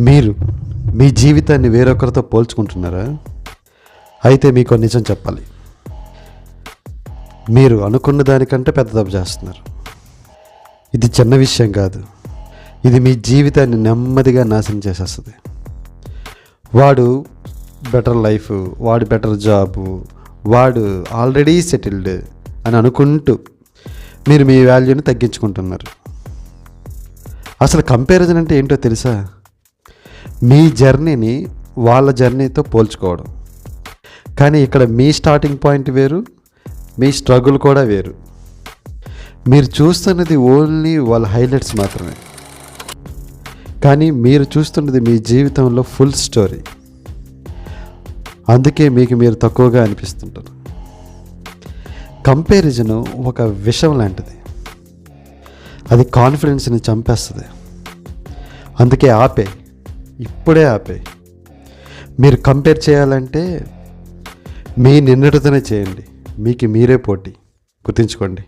మీరు మీ జీవితాన్ని వేరొకరితో పోల్చుకుంటున్నారా? అయితే మీకు నిజం చెప్పాలి, మీరు అనుకున్న దానికంటే పెద్ద తప్పు చేస్తున్నారు. ఇది చిన్న విషయం కాదు, ఇది మీ జీవితాన్ని నెమ్మదిగా నాశనం చేసేస్తుంది. వాడు బెటర్ లైఫ్, వాడు బెటర్ జాబు, వాడు ఆల్రెడీ సెటిల్డ్ అని అనుకుంటూ మీరు మీ వాల్యూని తగ్గించుకుంటున్నారు. అసలు కంపారిజన్ అంటే ఏంటో తెలుసా? మీ జర్నీని వాళ్ళ జర్నీతో పోల్చుకోవడం. కానీ ఇక్కడ మీ స్టార్టింగ్ పాయింట్ వేరు, మీ స్ట్రగుల్ కూడా వేరు. మీరు చూస్తున్నది ఓన్లీ వాళ్ళ హైలైట్స్ మాత్రమే, కానీ మీరు చూస్తున్నది మీ జీవితంలో ఫుల్ స్టోరీ. అందుకే మీకు మీరు తక్కువగా అనిపిస్తుంటారు. కంపారిజన్ ఒక విషం లాంటిది, అది కాన్ఫిడెన్స్ని చంపేస్తుంది. అందుకే ఆపే, ఇప్పుడే ఆపే. మీరు కంపేర్ చేయాలంటే మీ నిన్నటితోనే చేయండి, మీకు మీరే పోటీ. గుర్తుంచుకోండి.